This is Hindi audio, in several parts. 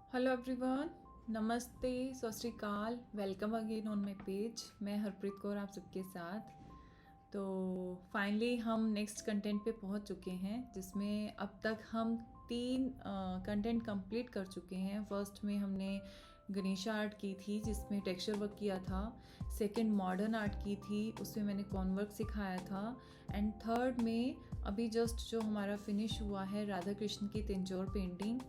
हेलो एवरीवन, नमस्ते, सत श्री अकाल, welcome again on my page. मैं हरप्रीत कौर आप सबके साथ। तो फाइनली हम नेक्स्ट कंटेंट पे पहुंच चुके हैं, जिसमें अब तक हम 3 कंटेंट कंप्लीट कर चुके हैं। फर्स्ट में हमने गणेशा आर्ट की थी, जिसमें टेक्सचर वर्क किया था। सेकंड मॉडर्न आर्ट की थी, उसमें मैंने कॉर्न वर्क सिखाया था। एंड थर्ड में अभी जस्ट जो हमारा फिनिश हुआ है राधा कृष्ण की तिंजोर पेंटिंग।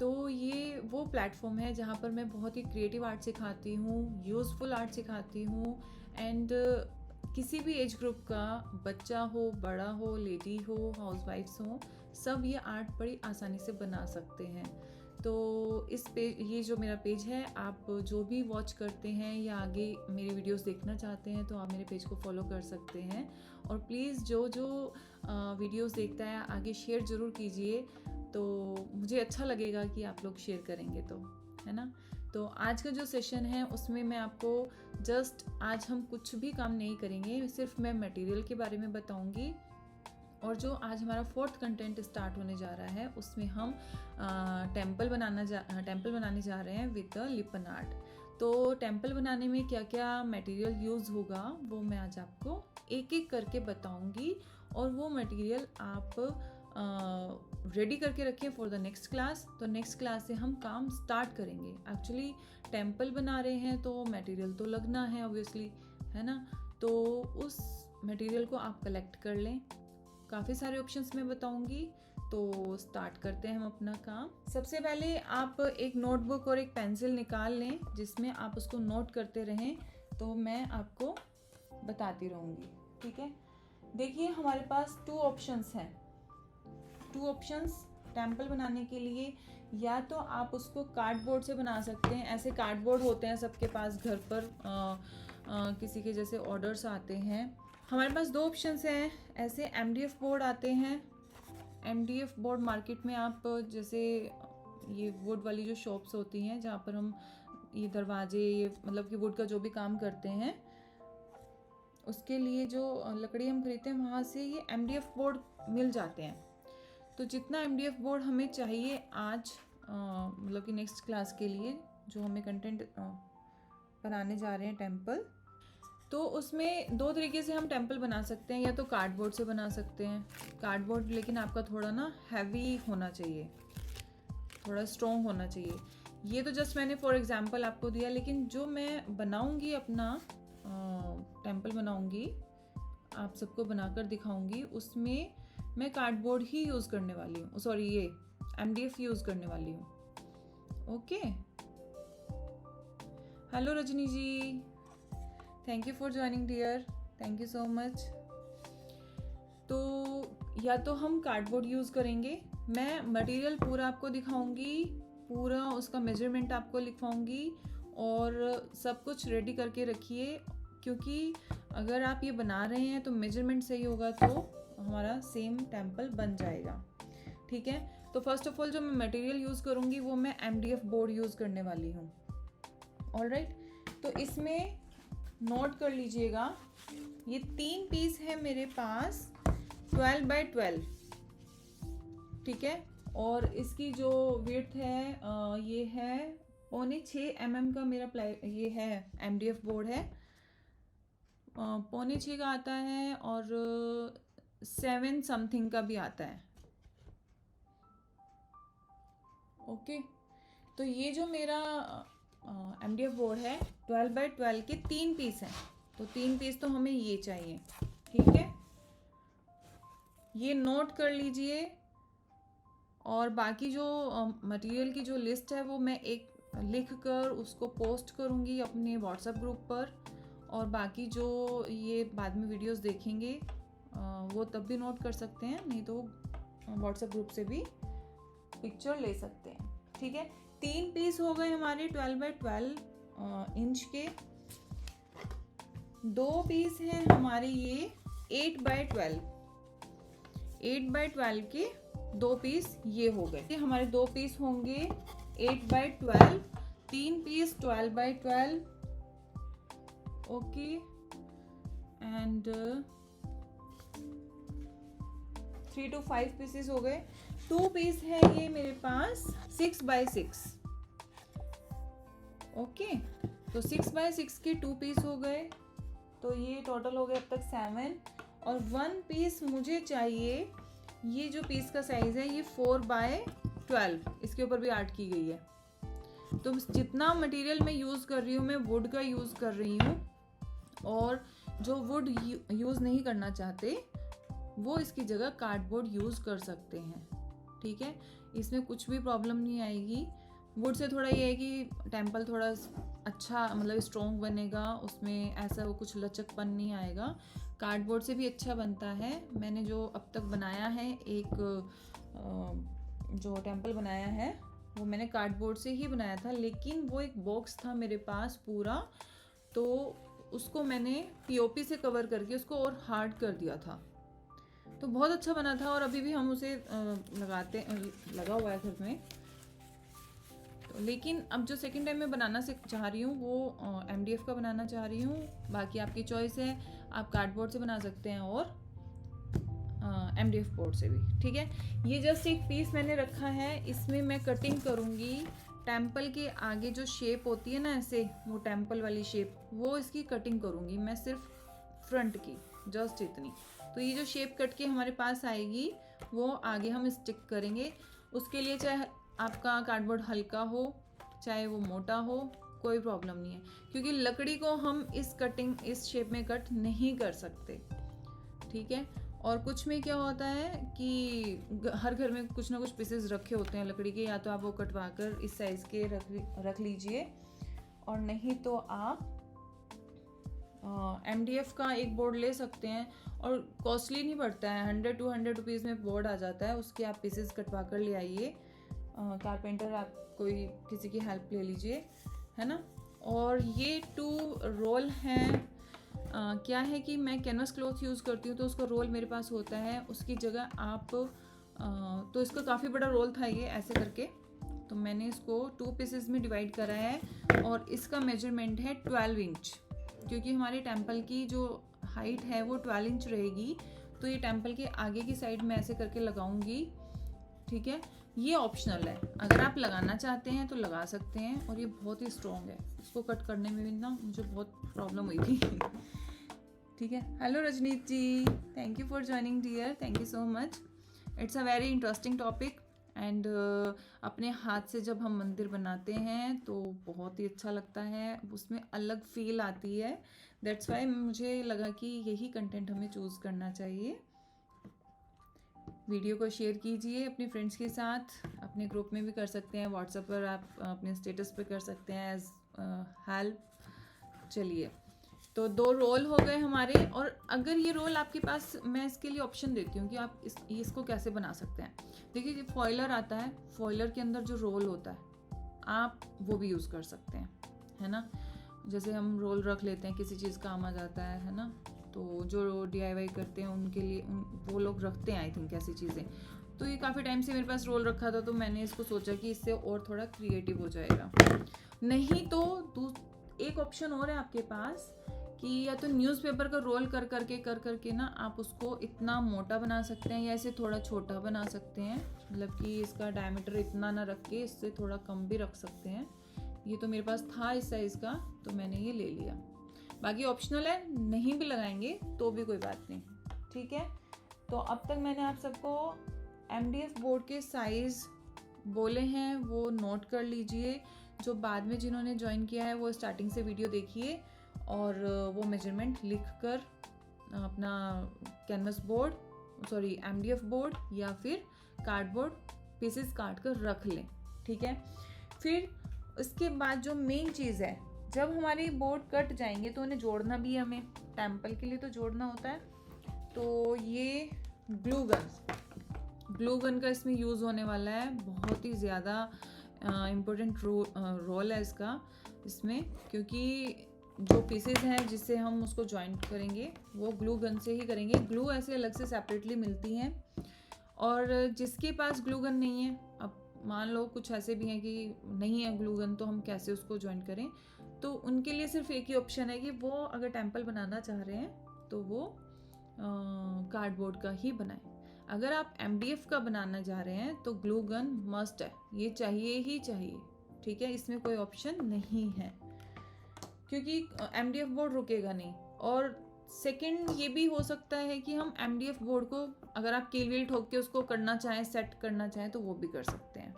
तो ये वो प्लेटफॉर्म है जहाँ पर मैं बहुत ही क्रिएटिव आर्ट सिखाती हूँ, यूज़फुल आर्ट सिखाती हूँ। एंड किसी भी एज ग्रुप का बच्चा हो, बड़ा हो, लेडी हो, हाउसवाइफ्स हो, सब ये आर्ट बड़ी आसानी से बना सकते हैं। तो इस पेज, ये जो मेरा पेज है, आप जो भी वॉच करते हैं या आगे मेरी वीडियोस देखना चाहते हैं तो आप मेरे पेज को फॉलो कर सकते हैं। और प्लीज़ जो जो वीडियोस देखता है आगे शेयर ज़रूर कीजिए, तो मुझे अच्छा लगेगा कि आप लोग शेयर करेंगे तो, है ना। तो आज का जो सेशन है उसमें मैं आपको आज हम कुछ भी काम नहीं करेंगे, सिर्फ मैं मटेरियल के बारे में बताऊंगी। और जो आज हमारा फोर्थ कंटेंट स्टार्ट होने जा रहा है उसमें हम टेम्पल बनाने जा रहे हैं विद द लिपन आर्ट। तो टेम्पल बनाने में क्या क्या मटेरियल यूज़ होगा वो मैं आज आपको एक एक करके बताऊंगी। और वो मटेरियल आप रेडी करके रखें फॉर द नेक्स्ट क्लास। तो नेक्स्ट क्लास से हम काम स्टार्ट करेंगे। एक्चुअली टेम्पल बना रहे हैं तो मटेरियल तो लगना है ऑब्वियसली, है ना। तो उस मटेरियल को आप कलेक्ट कर लें। काफ़ी सारे ऑप्शंस मैं बताऊंगी। तो स्टार्ट करते हैं हम अपना काम। सबसे पहले आप एक नोटबुक और एक पेंसिल निकाल लें जिसमें आप उसको नोट करते रहें, तो मैं आपको बताती रहूँगी, ठीक है। देखिए हमारे पास 2 ऑप्शंस हैं। 2 ऑप्शंस टेम्पल बनाने के लिए। या तो आप उसको कार्डबोर्ड से बना सकते हैं, ऐसे कार्डबोर्ड होते हैं सबके पास घर पर, किसी के जैसे ऑर्डर्स आते हैं। हमारे पास 2 ऑप्शंस हैं। ऐसे MDF बोर्ड आते हैं। MDF बोर्ड मार्केट में आप जैसे ये वुड वाली जो शॉप्स होती हैं जहाँ पर हम ये दरवाजे, ये मतलब कि वुड का जो भी काम करते हैं उसके लिए जो लकड़ी हम खरीदते हैं वहाँ से ये MDF बोर्ड मिल जाते हैं। तो जितना MDF बोर्ड हमें चाहिए आज, मतलब कि नेक्स्ट क्लास के लिए जो हमें कंटेंट बनाने जा रहे हैं टेम्पल, तो उसमें 2 तरीके से हम टेम्पल बना सकते हैं। या तो कार्डबोर्ड से बना सकते हैं। कार्डबोर्ड लेकिन आपका थोड़ा ना हैवी होना चाहिए, थोड़ा स्ट्रॉन्ग होना चाहिए। ये तो जस्ट मैंने फॉर एग्जांपल आपको दिया, लेकिन जो मैं बनाऊंगी अपना टेम्पल बनाऊंगी, आप सबको बनाकर दिखाऊंगी, उसमें मैं कार्डबोर्ड ही यूज़ करने वाली हूँ, सॉरी ये MDF यूज़ करने वाली हूँ। Okay, hello Rajni ji, thank you for joining dear, thank you so much. तो या तो हम कार्डबोर्ड यूज़ करेंगे। मैं मटेरियल पूरा आपको दिखाऊंगी, पूरा उसका मेजरमेंट आपको लिखवाऊंगी और सब कुछ रेडी करके रखिए, क्योंकि अगर आप ये बना रहे हैं तो मेजरमेंट सही होगा तो हमारा सेम टेम्पल बन जाएगा, ठीक है। तो फर्स्ट ऑफ ऑल जो मैं मटेरियल यूज़ करूँगी वो मैं MDF बोर्ड यूज़ करने वाली हूँ। ऑलराइट, तो इसमें नोट कर लीजिएगा, ये 3 पीस है मेरे पास 12 बाय 12, ठीक है। और इसकी जो विड्थ है ये है 6.25 mm का मेरा ये है MDF बोर्ड है, 6.25 का आता है और 7 समथिंग का भी आता है। ओके, तो ये जो मेरा MDF बोर्ड है 12 बाय 12 के 3 पीस हैं, तो 3 पीस तो हमें ये चाहिए, ठीक है। ये नोट कर लीजिए। और बाकी जो मटेरियल की जो लिस्ट है वो मैं एक लिख कर उसको पोस्ट करूँगी अपने WhatsApp ग्रुप पर। और बाकी जो ये बाद में वीडियोस देखेंगे वो तब भी नोट कर सकते हैं, नहीं तो WhatsApp ग्रुप से भी पिक्चर ले सकते हैं, ठीक है। 3 पीस हो गए हमारे 12 बाय 12 इंच के। 2 पीस हैं हमारे ये 8 बाय 12, 8 बाय 12 के 2 पीस ये हो गए। ये हमारे 2 पीस होंगे 8 by 12, 3 piece 12 by 12, okay. And 3 to 5 pieces हो गए। 2 पीस है ये मेरे पास 6 बाय 6, ओके, तो 6x6 के 2 पीस हो गए, तो ये टोटल हो गए अब तक 7। और 1 पीस मुझे चाहिए, ये जो पीस का साइज़ है ये 4x12, इसके ऊपर भी आर्ट की गई है। तो जितना मटेरियल मैं यूज़ कर रही हूँ मैं वुड का यूज़ कर रही हूँ, और जो वुड यूज़ नहीं करना चाहते वो इसकी जगह कार्डबोर्ड यूज़ कर सकते हैं। ठीक है, इसमें कुछ भी प्रॉब्लम नहीं आएगी। वुड से थोड़ा ये है कि टेम्पल थोड़ा अच्छा मतलब स्ट्रॉन्ग बनेगा, उसमें ऐसा वो कुछ लचकपन नहीं आएगा। कार्डबोर्ड से भी अच्छा बनता है। मैंने जो अब तक बनाया है, एक जो टेम्पल बनाया है वो मैंने कार्डबोर्ड से ही बनाया था, लेकिन वो एक बॉक्स था मेरे पास पूरा, तो उसको मैंने पीओपी से कवर करके उसको और हार्ड कर दिया था, तो बहुत अच्छा बना था। और अभी भी हम उसे लगा हुआ है घर में। तो लेकिन अब जो सेकंड टाइम मैं बनाना चाह रही हूँ वो एमडीएफ का बनाना चाह रही हूँ। बाकी आपकी चॉइस है, आप कार्डबोर्ड से बना सकते हैं और एमडीएफ बोर्ड से भी। ठीक है, ये जस्ट एक पीस मैंने रखा है, इसमें मैं कटिंग करूँगी। टेम्पल के आगे जो शेप होती है ना ऐसे, वो टेम्पल वाली शेप, वो इसकी कटिंग करूँगी मैं, सिर्फ फ्रंट की, जस्ट इतनी। तो ये जो शेप कट के हमारे पास आएगी वो आगे हम स्टिक करेंगे। उसके लिए चाहे आपका कार्डबोर्ड हल्का हो चाहे वो मोटा हो, कोई प्रॉब्लम नहीं है, क्योंकि लकड़ी को हम इस शेप में कट नहीं कर सकते। ठीक है, और कुछ में क्या होता है कि हर घर में कुछ ना कुछ पीसेस रखे होते हैं लकड़ी के, या तो आप वो कटवा कर इस साइज़ के रख लीजिए, और नहीं तो आप एमडीएफ का एक बोर्ड ले सकते हैं, और कॉस्टली नहीं पड़ता है, 100-200 रुपीज़ में बोर्ड आ जाता है। उसके आप पीसेस कटवा कर ले आइए, कारपेंटर आप कोई किसी की हेल्प ले लीजिए, है ना। और ये 2 रोल हैं। क्या है कि मैं कैनवस क्लॉथ यूज़ करती हूँ, तो उसका रोल मेरे पास होता है, उसकी जगह आप तो इसका काफ़ी बड़ा रोल था ये ऐसे करके, तो मैंने इसको 2 पीसेस में डिवाइड करा है, और इसका मेजरमेंट है 12 इंच, क्योंकि हमारे टेम्पल की जो हाइट है वो 12 इंच रहेगी। तो ये टेम्पल के आगे की साइड में ऐसे करके लगाऊंगी। ठीक है, ये ऑप्शनल है, अगर आप लगाना चाहते हैं तो लगा सकते हैं, और ये बहुत ही स्ट्रॉन्ग है, इसको कट करने में भी ना मुझे बहुत प्रॉब्लम हुई थी। ठीक है, hello Rajneet ji, thank you for joining dear, thank you so much. It's a very interesting topic, and अपने हाथ से जब हम मंदिर बनाते हैं तो बहुत ही अच्छा लगता है, उसमें अलग फील आती है। दैट्स वाई मुझे लगा कि यही कंटेंट हमें चूज़ करना चाहिए। वीडियो को शेयर कीजिए अपने फ्रेंड्स के साथ, अपने ग्रुप में भी कर सकते हैं, व्हाट्सएप पर आप अपने स्टेटस पे कर सकते हैं एज हेल्प। चलिए, तो 2 रोल हो गए हमारे। और अगर ये रोल आपके पास, मैं इसके लिए ऑप्शन देती हूँ कि आप इसको कैसे बना सकते हैं। देखिए, ये फॉइलर आता है, फॉइलर के अंदर जो रोल होता है आप वो भी यूज़ कर सकते हैं, है ना। जैसे हम रोल रख लेते हैं, किसी चीज़ काम आ जाता है ना, तो जो DIY करते हैं उनके लिए वो लोग रखते हैं आई थिंक ऐसी चीज़ें। तो ये काफ़ी टाइम से मेरे पास रोल रखा था, तो मैंने इसको सोचा कि इससे और थोड़ा क्रिएटिव हो जाएगा। नहीं तो एक ऑप्शन और है आपके पास कि या तो न्यूज़पेपर का रोल कर करके ना आप उसको इतना मोटा बना सकते हैं, या इसे थोड़ा छोटा बना सकते हैं, मतलब कि इसका डायमीटर इतना ना रख के इससे थोड़ा कम भी रख सकते हैं। ये तो मेरे पास था इस साइज़ का, तो मैंने ये ले लिया। बाकी ऑप्शनल है, नहीं भी लगाएंगे तो भी कोई बात नहीं। ठीक है, तो अब तक मैंने आप सबको MDF बोर्ड के साइज़ बोले हैं, वो नोट कर लीजिए। जो बाद में जिन्होंने ज्वाइन किया है वो स्टार्टिंग से वीडियो देखिए, और वो मेजरमेंट लिख कर अपना canvas board, sorry MDF board या फिर कार्डबोर्ड पीसेस काट कर रख लें। ठीक है, फिर उसके बाद जो मेन चीज़ है, जब हमारी बोर्ड कट जाएंगे तो उन्हें जोड़ना भी है, हमें टेम्पल के लिए तो जोड़ना होता है। तो ये ग्लू गन का इसमें यूज़ होने वाला है, बहुत ही ज़्यादा इम्पोर्टेंट रोल है इसका इसमें, क्योंकि जो पीसेस हैं जिससे हम उसको जॉइंट करेंगे वो ग्लू गन से ही करेंगे। ग्लू ऐसे अलग से सेपरेटली मिलती हैं, और जिसके पास ग्लू गन नहीं है, अब मान लो कुछ ऐसे भी हैं कि नहीं है ग्लू गन, तो हम कैसे उसको जॉइंट करें। तो उनके लिए सिर्फ एक ही ऑप्शन है कि वो अगर टेम्पल बनाना चाह रहे हैं तो वो कार्डबोर्ड का ही बनाएं। अगर आप MDF का बनाना चाह रहे हैं तो ग्लू गन मस्ट है, ये चाहिए ही चाहिए। ठीक है, इसमें कोई ऑप्शन नहीं है क्योंकि MDF बोर्ड रुकेगा नहीं। और सेकंड ये भी हो सकता है कि हम MDF बोर्ड को अगर आप कील वील ठोक के उसको करना चाहें, सेट करना चाहें तो वो भी कर सकते हैं।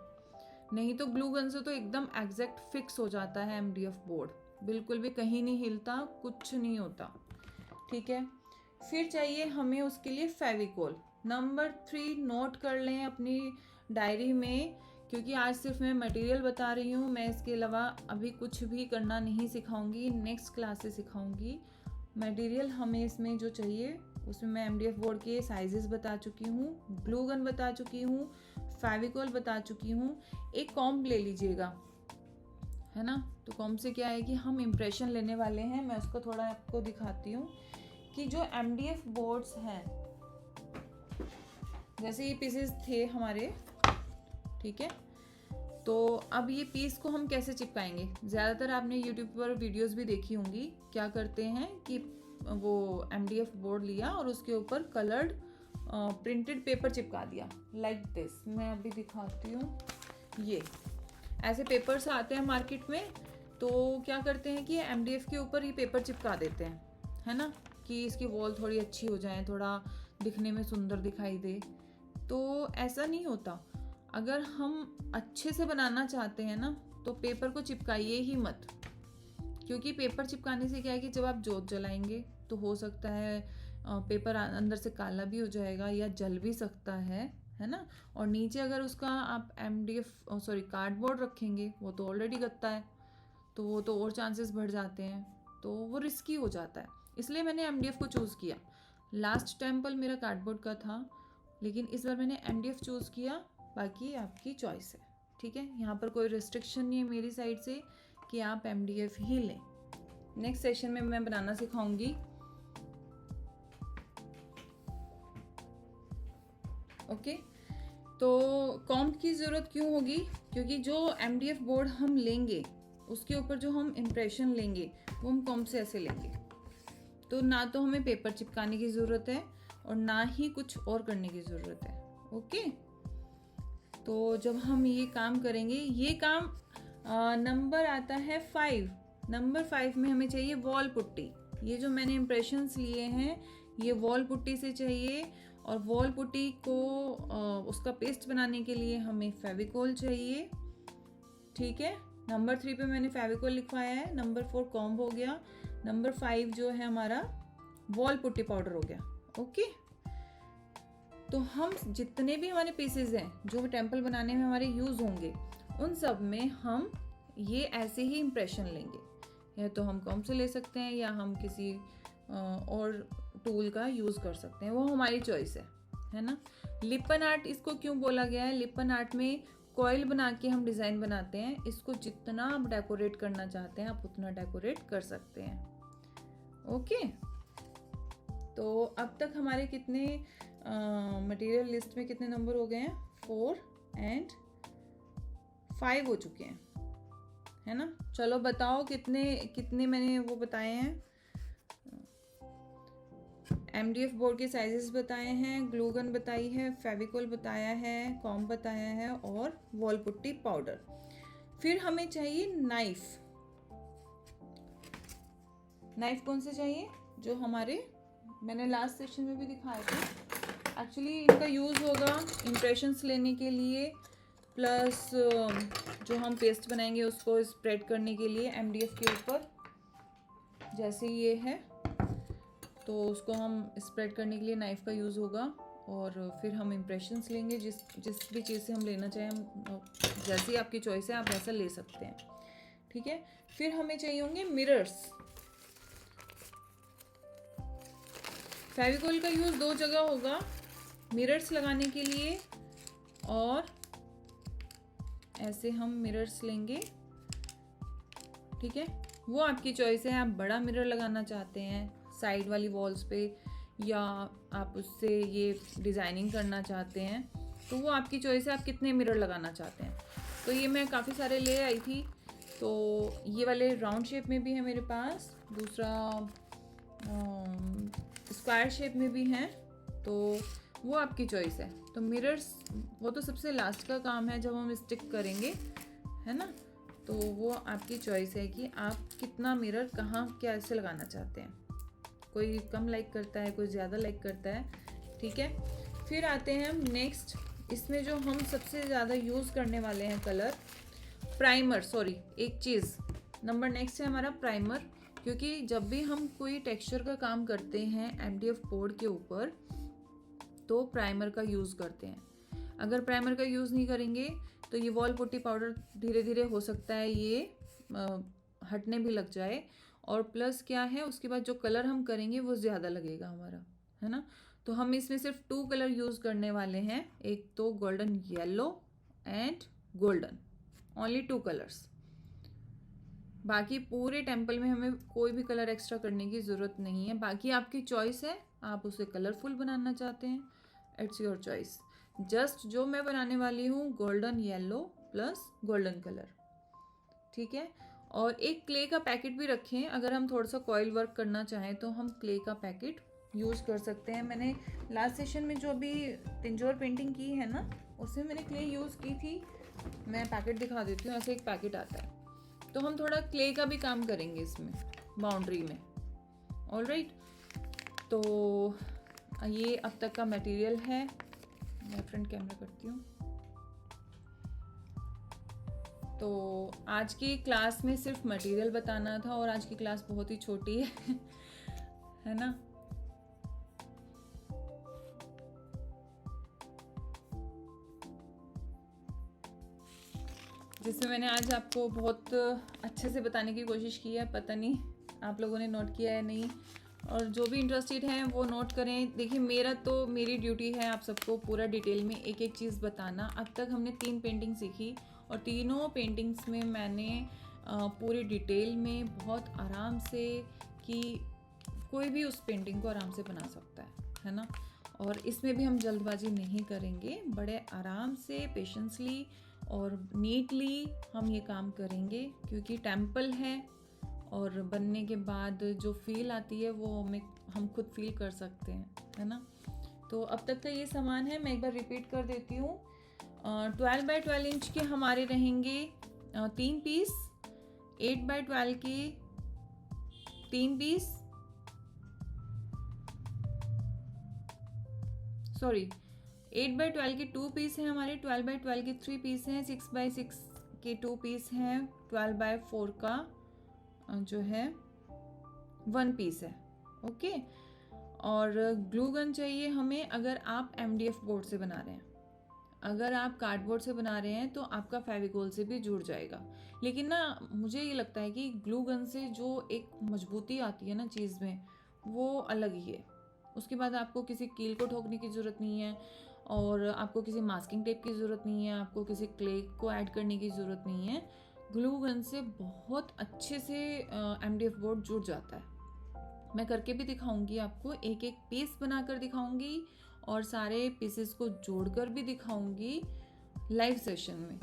नहीं तो ग्लू गन से तो एकदम एग्जैक्ट फिक्स हो जाता है MDF बोर्ड, बिल्कुल भी कहीं नहीं हिलता, कुछ नहीं होता, ठीक है। फिर चाहिए हमें उसके लिए फेविकोल। नंबर 3 नोट कर लें अपनी डायरी में, क्योंकि आज सिर्फ मैं मटेरियल बता रही हूँ, मैं इसके अलावा अभी कुछ भी करना नहीं सिखाऊंगी, नेक्स्ट क्लास से सिखाऊंगी। मटेरियल हमें इसमें जो चाहिए उसमें मैं MDF बोर्ड के साइजेस बता चुकी हूँ, ग्लू गन बता चुकी हूँ, फेविकोल बता चुकी हूँ। एक कॉम्ब ले लीजिएगा, है ना। तो कॉम्ब से क्या है कि हम इम्प्रेशन लेने वाले हैं। मैं उसको थोड़ा आपको दिखाती हूँ कि जो MDF बोर्ड्स हैं, जैसे ये पीसेस थे हमारे, ठीक है। तो अब ये पीस को हम कैसे चिपकाएंगे, ज़्यादातर आपने यूट्यूब पर वीडियोस भी देखी होंगी। क्या करते हैं कि वो MDF बोर्ड लिया और उसके ऊपर कलर्ड प्रिंटेड पेपर चिपका दिया, लाइक दिस। मैं अभी दिखाती हूँ, ये ऐसे पेपर्स आते हैं मार्केट में। तो क्या करते हैं कि MDF के ऊपर ये पेपर चिपका देते हैं, है ना, कि इसकी वॉल थोड़ी अच्छी हो जाए, थोड़ा दिखने में सुंदर दिखाई दे। तो ऐसा नहीं होता। अगर हम अच्छे से बनाना चाहते हैं ना, तो पेपर को चिपकाइए ही मत, क्योंकि पेपर चिपकाने से क्या है कि जब आप जोत जलाएंगे तो हो सकता है पेपर अंदर से काला भी हो जाएगा या जल भी सकता है ना। और नीचे अगर उसका आप कार्डबोर्ड रखेंगे, वो तो ऑलरेडी गत्ता है, तो वो तो और चांसेस बढ़ जाते हैं, तो वो रिस्की हो जाता है। इसलिए मैंने MDF को चूज़ किया। लास्ट टेम्पल मेरा कार्डबोर्ड का था, लेकिन इस बार मैंने MDF चूज़ किया। बाकी आपकी चॉइस है, ठीक है। यहाँ पर कोई रिस्ट्रिक्शन नहीं है मेरी साइड से कि आप MDF ही लें। नेक्स्ट सेशन में मैं बनाना सिखाऊंगी। ओके, तो कॉम्ब की ज़रूरत क्यों होगी, क्योंकि जो MDF बोर्ड हम लेंगे उसके ऊपर जो हम इम्प्रेशन लेंगे वो हम कॉम्ब से ऐसे लेंगे। तो ना तो हमें पेपर चिपकाने की ज़रूरत है और ना ही कुछ और करने की ज़रूरत है। ओके, तो जब हम ये काम करेंगे, ये काम नंबर आता है 5। नंबर 5 में हमें चाहिए वॉल पुट्टी। ये जो मैंने इम्प्रेशंस लिए हैं ये वॉल पुट्टी से चाहिए, और वॉल पुट्टी को उसका पेस्ट बनाने के लिए हमें फेविकोल चाहिए, ठीक है। नंबर 3 पे मैंने फेविकोल लिखवाया है। नंबर 4 कॉम्ब हो गया। नंबर 5 जो है हमारा वॉल पुट्टी पाउडर हो गया। ओके, तो हम जितने भी हमारे पीसेज हैं जो टेम्पल बनाने में हमारे यूज़ होंगे, उन सब में हम ये ऐसे ही इम्प्रेशन लेंगे। या तो हम कॉम्ब से ले सकते हैं या हम किसी और टूल का यूज़ कर सकते हैं, वो हमारी चॉइस है ना। लिपन आर्ट इसको क्यों बोला गया है, लिपन आर्ट में कॉइल बना के हम डिज़ाइन बनाते हैं। इसको जितना आप डेकोरेट करना चाहते हैं आप उतना डेकोरेट कर सकते हैं। ओके, तो अब तक हमारे कितने मटेरियल लिस्ट में कितने नंबर हो गए हैं, 4 and 5 हो चुके हैं, है ना। चलो बताओ कितने कितने मैंने वो बताए हैं। MDF बोर्ड के साइजेस बताए हैं, ग्लू गन बताई है, फेविकोल बताया है, कॉम्ब बताया है और वॉल पुट्टी पाउडर। फिर हमें चाहिए नाइफ। नाइफ कौन से चाहिए, जो हमारे मैंने लास्ट सेशन में भी दिखाया था। एक्चुअली इनका यूज़ होगा इम्प्रेशंस लेने के लिए, प्लस जो हम पेस्ट बनाएंगे उसको स्प्रेड करने के लिए MDF के ऊपर, जैसे ये है, तो उसको हम स्प्रेड करने के लिए नाइफ़ का यूज़ होगा। और फिर हम इम्प्रेशंस लेंगे, जिस भी चीज़ से हम लेना चाहें, जैसी आपकी चॉइस है आप वैसा ले सकते हैं, ठीक है। फिर हमें चाहिए होंगे मिरर्स। फेविकोल का यूज़ 2 जगह होगा, मिरर्स लगाने के लिए, और ऐसे हम मिरर्स लेंगे, ठीक है। वो आपकी चॉइस है, आप बड़ा मिरर लगाना चाहते हैं साइड वाली वॉल्स पे, या आप उससे ये डिज़ाइनिंग करना चाहते हैं, तो वो आपकी चॉइस है, आप कितने मिरर लगाना चाहते हैं। तो ये मैं काफ़ी सारे ले आई थी, तो ये वाले राउंड शेप में भी है मेरे पास, दूसरा स्क्वायर शेप में भी हैं, तो वो आपकी चॉइस है। तो मिरर्स वो तो सबसे लास्ट का काम है जब हम स्टिक करेंगे, है ना। तो वो आपकी चॉइस है कि आप कितना मिरर कहाँ कैसे लगाना चाहते हैं। कोई कम लाइक करता है, कोई ज़्यादा लाइक करता है, ठीक है। फिर आते हैं हम नेक्स्ट, इसमें जो हम सबसे ज़्यादा यूज़ करने वाले हैं कलर, प्राइमर। सॉरी, एक चीज़ नंबर नेक्स्ट है हमारा प्राइमर, क्योंकि जब भी हम कोई टेक्सचर का काम करते हैं MDF बोर्ड के ऊपर तो प्राइमर का यूज़ करते हैं। अगर प्राइमर का यूज़ नहीं करेंगे तो ये वॉल पुट्टी पाउडर धीरे धीरे हो सकता है ये हटने भी लग जाए, और प्लस क्या है उसके बाद जो कलर हम करेंगे वो ज़्यादा लगेगा हमारा, है ना। तो हम इसमें सिर्फ 2 कलर यूज़ करने वाले हैं, एक तो golden yellow and golden, only 2 colours. बाकी पूरे टेम्पल में हमें कोई भी कलर एक्स्ट्रा करने की ज़रूरत नहीं है। बाकी आपकी चॉइस है, आप उसे कलरफुल बनाना चाहते हैं, इट्स योर चॉइस। जस्ट जो मैं बनाने वाली हूँ golden yellow plus golden colour, ठीक है। और एक क्ले का पैकेट भी रखें, अगर हम थोड़ा सा कॉइल वर्क करना चाहें तो हम क्ले का पैकेट यूज़ कर सकते हैं। मैंने लास्ट सेशन में जो अभी तिंजोर पेंटिंग की है ना, उसमें मैंने क्ले यूज़ की थी। मैं पैकेट दिखा देती हूँ, ऐसे एक पैकेट आता है, तो हम थोड़ा क्ले का भी काम करेंगे इसमें बाउंड्री में। ऑलराइट, तो ये अब तक का मटेरियल है। मैं फ्रंट कैमरा करती हूँ। तो आज की क्लास में सिर्फ मटेरियल बताना था, और आज की क्लास बहुत ही छोटी है है ना। जिसमें मैंने आज आपको बहुत अच्छे से बताने की कोशिश की है, पता नहीं आप लोगों ने नोट किया है नहीं, और जो भी इंटरेस्टेड हैं वो नोट करें। देखिए, मेरी ड्यूटी है आप सबको पूरा डिटेल में एक एक चीज़ बताना। अब तक हमने 3 पेंटिंग सीखी, और तीनों पेंटिंग्स में मैंने पूरी डिटेल में बहुत आराम से कि कोई भी उस पेंटिंग को आराम से बना सकता है ना। और इसमें भी हम जल्दबाजी नहीं करेंगे, बड़े आराम से पेशेंसली और नीटली हम ये काम करेंगे, क्योंकि टेम्पल है और बनने के बाद जो फील आती है वो हम खुद फील कर सकते हैं, है ना। तो अब तक का ये सामान है, मैं एक बार रिपीट कर देती हूँ। 12 बाई 12 इंच के हमारे रहेंगे 3 पीस, 8 बाई 12 के 3 पीस, सॉरी 8 बाई 12 के 2 पीस हैं हमारे, 12 बाई 12 के 3 पीस हैं, 6 बाई 6 के 2 पीस हैं, 12 बाई 4 का जो है 1 पीस है, ओके। और ग्लू गन चाहिए हमें, अगर आप MDF बोर्ड से बना रहे हैं। अगर आप कार्डबोर्ड से बना रहे हैं तो आपका फेविकोल से भी जुड़ जाएगा, लेकिन ना मुझे ये लगता है कि ग्लू गन से जो एक मजबूती आती है ना चीज़ में, वो अलग ही है। उसके बाद आपको किसी कील को ठोकने की ज़रूरत नहीं है, और आपको किसी मास्किंग टेप की ज़रूरत नहीं है, आपको किसी क्ले को ऐड करने की ज़रूरत नहीं है। ग्लू गन से बहुत अच्छे से MDF बोर्ड जुड़ जाता है। मैं करके भी दिखाऊंगी आपको, एक एक पीस बनाकर दिखाऊंगी और सारे पीसेस को जोड़कर भी दिखाऊंगी लाइव सेशन में।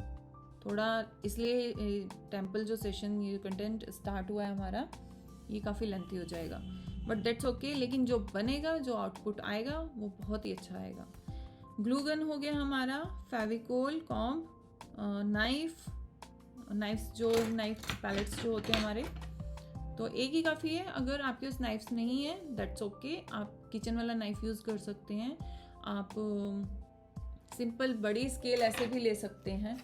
थोड़ा इसलिए टेम्पल जो सेशन ये कंटेंट स्टार्ट हुआ है हमारा, ये काफ़ी लेंथी हो जाएगा, बट दैट्स ओके। लेकिन जो बनेगा, जो आउटपुट आएगा वो बहुत ही अच्छा आएगा। ग्लू गन हो गया हमारा, फेविकोल, कॉम्ब, नाइफ्स जो नाइफ पैलेट्स जो होते हैं हमारे, तो एक ही काफ़ी है। अगर आपके पास नाइफ्स नहीं है दैट्स ओके, आप किचन वाला नाइफ यूज़ कर सकते हैं। आप सिंपल बड़ी स्केल ऐसे भी ले सकते हैं,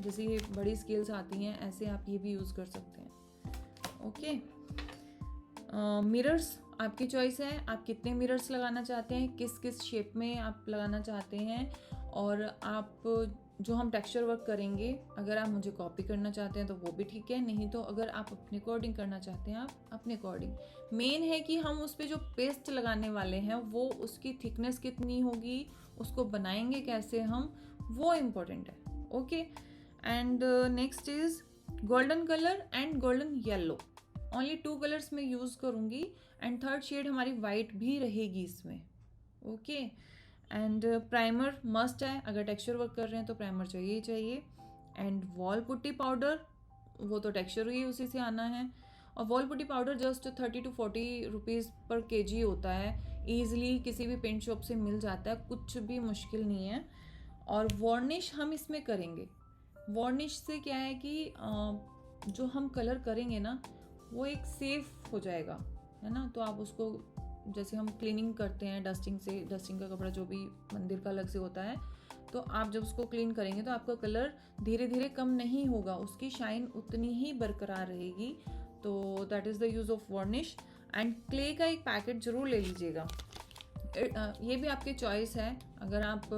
जैसे ये बड़ी स्केल्स आती हैं ऐसे आप ये भी यूज़ कर सकते हैं, ओके। मिरर्स आपकी चॉइस है, आप कितने मिरर्स लगाना चाहते हैं, किस किस शेप में आप लगाना चाहते हैं। और आप जो हम टेक्सचर वर्क करेंगे, अगर आप मुझे कॉपी करना चाहते हैं तो वो भी ठीक है, नहीं तो अगर आप अपने अकॉर्डिंग करना चाहते हैं आप अपने अकॉर्डिंग। मेन है कि हम उस पर जो पेस्ट लगाने वाले हैं वो उसकी थिकनेस कितनी होगी, उसको बनाएंगे कैसे हम, वो इम्पोर्टेंट है, okay. And next is golden colour and golden yellow, only 2 colours में यूज़ करूँगी, एंड थर्ड शेड हमारी वाइट भी रहेगी इसमें, ओके। एंड प्राइमर मस्ट है, अगर टेक्सचर वर्क कर रहे हैं तो प्राइमर चाहिए ही चाहिए। एंड वॉल पुट्टी पाउडर, वो तो टेक्सचर ही उसी से आना है, और wall putty powder just 30 to 40 rupees पर kg होता है, ईजिली किसी भी पेंट शॉप से मिल जाता है, कुछ भी मुश्किल नहीं है। और वार्निश हम इसमें करेंगे। वार्निश से क्या है कि जो हम कलर करेंगे ना वो एक सेफ हो जाएगा, है ना। तो आप उसको जैसे हम क्लीनिंग करते हैं डस्टिंग से, डस्टिंग का कपड़ा जो भी मंदिर का अलग से होता है, तो आप जब उसको क्लीन करेंगे तो आपका कलर धीरे धीरे कम नहीं होगा, उसकी शाइन उतनी ही बरकरार रहेगी। तो that is the use of varnish. And clay का एक पैकेट ज़रूर ले लीजिएगा। ये भी आपकी चॉइस है। अगर आप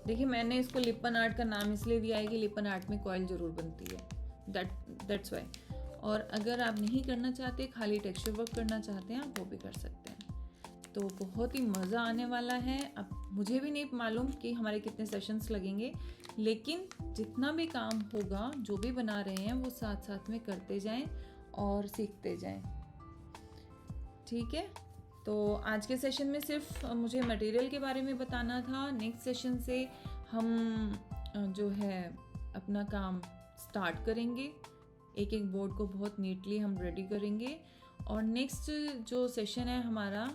देखिए, मैंने इसको लिपन आर्ट का नाम इसलिए दिया है कि लिपन आर्ट में कॉइल ज़रूर बनती है, दैट्स वाई। और अगर आप नहीं करना चाहते, खाली टेक्सचर वर्क करना चाहते हैं, आप वो भी कर सकते हैं। तो बहुत ही मज़ा आने वाला है। अब मुझे भी नहीं मालूम कि हमारे कितने सेशंस लगेंगे, लेकिन जितना भी काम होगा, जो भी बना रहे हैं, वो साथ साथ में करते जाएं और सीखते जाएं, ठीक है। तो आज के सेशन में सिर्फ मुझे मटेरियल के बारे में बताना था। नेक्स्ट सेशन से हम जो है अपना काम स्टार्ट करेंगे, एक एक बोर्ड को बहुत नीटली हम रेडी करेंगे। और नेक्स्ट जो सेशन है हमारा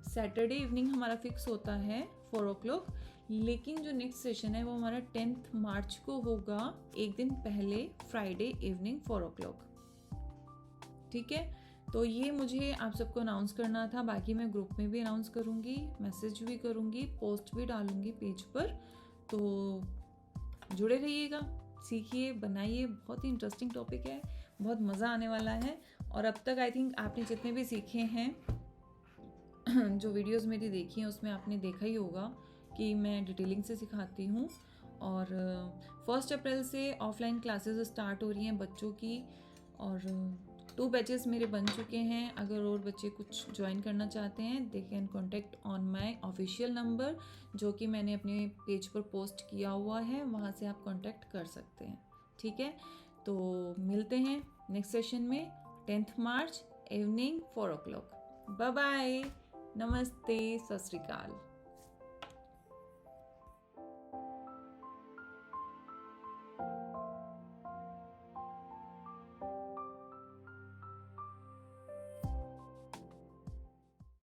सैटरडे इवनिंग हमारा फिक्स होता है 4 o'clock, लेकिन जो नेक्स्ट सेशन है वो हमारा 10th मार्च को होगा, एक दिन पहले, फ्राइडे इवनिंग 4 o'clock, ठीक है। तो ये मुझे आप सबको अनाउंस करना था। बाकी मैं ग्रुप में भी अनाउंस करूँगी, मैसेज भी करूँगी, पोस्ट भी डालूँगी पेज पर। तो जुड़े रहिएगा, सीखिए, बनाइए। बहुत ही इंटरेस्टिंग टॉपिक है, बहुत मज़ा आने वाला है। और अब तक आई थिंक आपने जितने भी सीखे हैं, जो वीडियोस मेरी देखी हैं, उसमें आपने देखा ही होगा कि मैं डिटेलिंग से सिखाती हूँ। और 1 अप्रैल से ऑफलाइन क्लासेस स्टार्ट हो रही हैं बच्चों की, और 2 बैचेस मेरे बन चुके हैं। अगर और बच्चे कुछ ज्वाइन करना चाहते हैं, they can contact on my official number, जो कि मैंने अपने पेज पर पोस्ट किया हुआ है, वहाँ से आप कॉन्टेक्ट कर सकते हैं, ठीक है। तो मिलते हैं नेक्स्ट सेशन में 10th मार्च इवनिंग 4 o'clock। बाय बाय, नमस्ते, सत श्री अकाल।